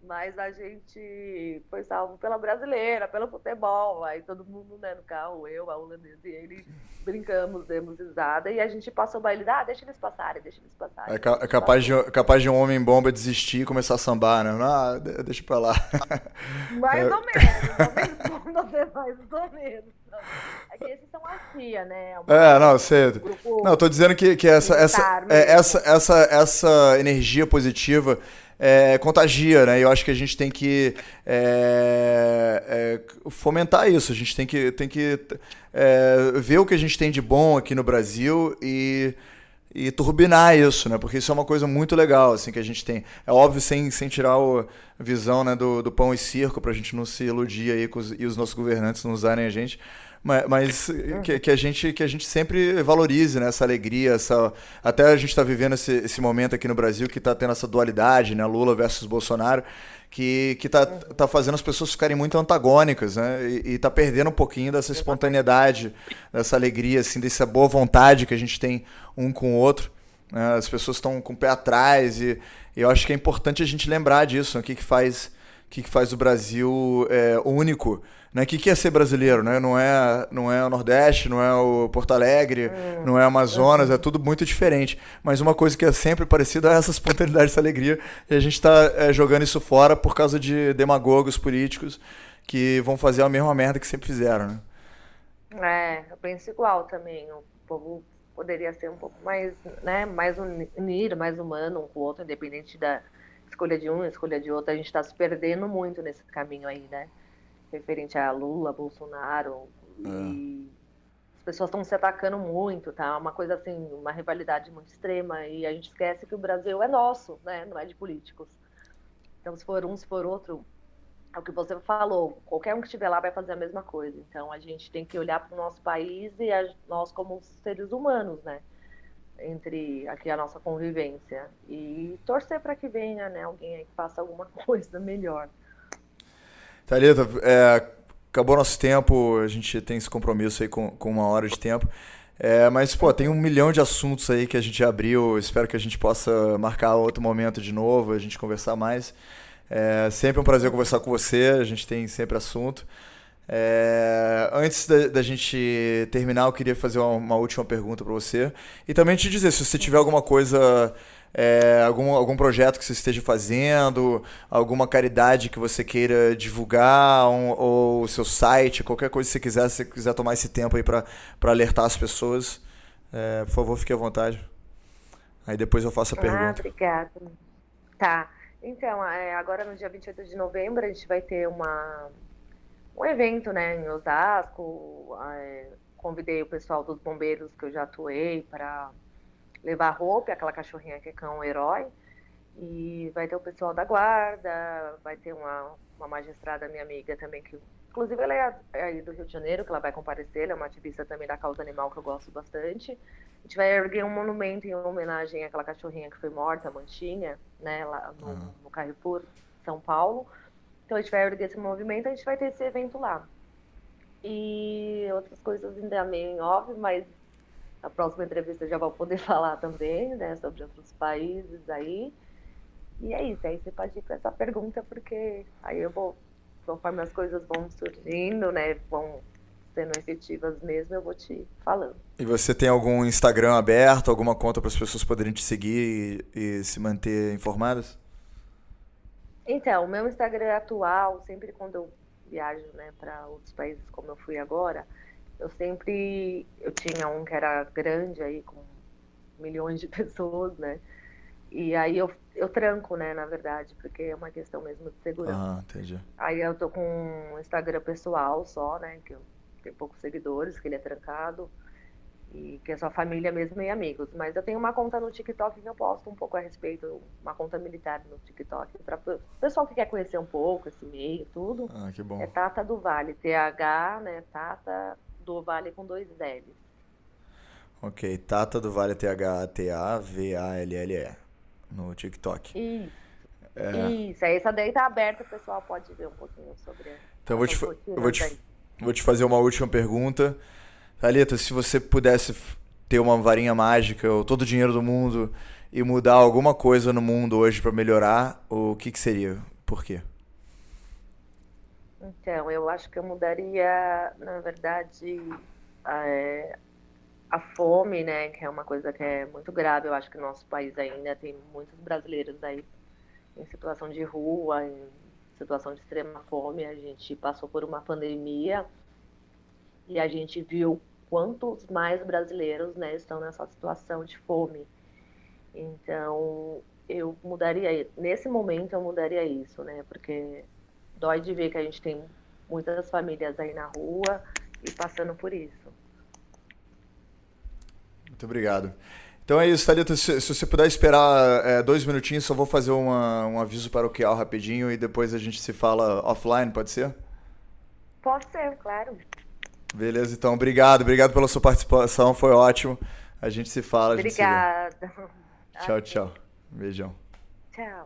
Mas a gente foi salvo pela brasileira, pelo futebol. Aí todo mundo, né, no carro, eu, a holandesa e ele, brincamos, demos risada. E a gente passou o baile, deixa eles passarem. Aí a É gente passou. capaz de um homem bomba desistir e começar a sambar, né? Ah, deixa pra lá. Mais ou menos, não tem como ser mais ou menos. É que esses são a CIA, né? Não, Um sei. Não, grupo tô dizendo que militar mesmo. essa energia positiva contagia, né? E eu acho que a gente tem que fomentar isso. A gente tem que ver o que a gente tem de bom aqui no Brasil e turbinar isso, né? Porque isso é uma coisa muito legal, assim, que a gente tem. É óbvio, sem tirar a visão, né, do pão e circo, pra gente não se iludir aí e os nossos governantes não usarem a gente. Mas Uhum. que a gente sempre valorize, né, essa alegria, até a gente está vivendo esse momento aqui no Brasil que está tendo essa dualidade, né, Lula versus Bolsonaro, que tá fazendo as pessoas ficarem muito antagônicas, né, e tá perdendo um pouquinho dessa Exatamente. espontaneidade, dessa alegria, assim, dessa boa vontade que a gente tem um com o outro. Né, as pessoas estão com o pé atrás e eu acho que é importante a gente lembrar disso, né, que faz o Brasil único, né? Que é ser brasileiro, né? Não é o Nordeste, não é o Porto Alegre, não é o Amazonas, é Uhum. tudo muito diferente. Mas uma coisa que é sempre parecida é essa espontaneidade, essa alegria, e a gente está jogando isso fora por causa de demagogos políticos que vão fazer a mesma merda que sempre fizeram, né? Eu penso igual também. O povo poderia ser um pouco mais, né, mais unido, mais humano um com o outro, independente da escolha de um, escolha de outro. A gente está se perdendo muito nesse caminho aí, né? referente a Lula, Bolsonaro, e as pessoas estão se atacando muito, tá? Uma coisa assim, uma rivalidade muito extrema, e a gente esquece que o Brasil é nosso, né? Não é de políticos. Então, se for um, se for outro, é o que você falou, qualquer um que estiver lá vai fazer a mesma coisa. Então, a gente tem que olhar para o nosso país e nós como seres humanos, né? Entre aqui a nossa convivência. E torcer para que venha, né? Alguém aí que faça alguma coisa melhor. Thalita, acabou nosso tempo, a gente tem esse compromisso aí com 1 hora de tempo. Mas, pô, tem 1 milhão de assuntos aí que a gente abriu. Espero que a gente possa marcar outro momento de novo, a gente conversar mais. É sempre um prazer conversar com você, a gente tem sempre assunto. Antes da gente terminar, eu queria fazer uma última pergunta para você. E também te dizer, se você tiver alguma coisa, algum projeto que você esteja fazendo, alguma caridade que você queira divulgar, ou o seu site, qualquer coisa que você quiser, se você quiser tomar esse tempo aí para alertar as pessoas, por favor, fique à vontade. Aí depois eu faço a pergunta. Obrigada. Tá. Então, agora no dia 28 de novembro, a gente vai ter um evento, né, em Osasco. Convidei o pessoal dos bombeiros que eu já atuei para levar a Hope, aquela cachorrinha que é cão herói. E vai ter o pessoal da guarda, vai ter uma magistrada, minha amiga também, que inclusive ela é aí do Rio de Janeiro, que ela vai comparecer, ela é uma ativista também da causa animal que eu gosto bastante. A gente vai erguer um monumento em homenagem àquela cachorrinha que foi morta, a Manchinha, né, lá no Carrefour, São Paulo. Então a gente vai erguer esse movimento, a gente vai ter esse evento lá. E outras coisas ainda meio em off, mas na próxima entrevista eu já vou poder falar também, né, sobre outros países aí. E é isso, aí você pode ir para essa pergunta, porque aí eu vou, conforme as coisas vão surgindo, né, vão sendo efetivas mesmo, eu vou te falando. E você tem algum Instagram aberto, alguma conta para as pessoas poderem te seguir e se manter informadas? Então, o meu Instagram atual, sempre quando eu viajo, né, para outros países como eu fui agora, eu tinha um que era grande aí, com milhões de pessoas, né, e aí eu tranco, né, na verdade, porque é uma questão mesmo de segurança. Entendi. Aí eu tô com um Instagram pessoal só, né, que eu tenho poucos seguidores, que ele é trancado, e que é só família mesmo e amigos. Mas eu tenho uma conta no TikTok que eu posto um pouco a respeito, uma conta militar no TikTok, para o pessoal que quer conhecer um pouco esse meio, tudo. Que bom. É Tata do Vale, TH, né, Tata do Vale com 2 L's. Ok, Tata do Vale, THTAVALLE, no TikTok. Isso, aí essa daí tá aberta, o pessoal pode ver um pouquinho sobre Então eu vou te fazer uma última pergunta. Thalita, se você pudesse ter uma varinha mágica ou todo o dinheiro do mundo e mudar alguma coisa no mundo hoje para melhorar, o que seria? Por quê? Então, eu acho que eu mudaria, na verdade, a fome, né, que é uma coisa que é muito grave. Eu acho que no nosso país ainda tem muitos brasileiros aí em situação de rua, em situação de extrema fome. A gente passou por uma pandemia e a gente viu quantos mais brasileiros, né, estão nessa situação de fome. Então, eu mudaria, nesse momento eu mudaria isso, né, porque dói de ver que a gente tem muitas famílias aí na rua e passando por isso. Muito obrigado. Então é isso, Thalita. Se você puder esperar 2 minutinhos, só vou fazer um aviso paroquial rapidinho e depois a gente se fala offline, pode ser? Pode ser, claro. Beleza, então. Obrigado pela sua participação, foi ótimo. A gente se fala, a gente se vê. Obrigada. Tchau, tchau. Beijão. Tchau.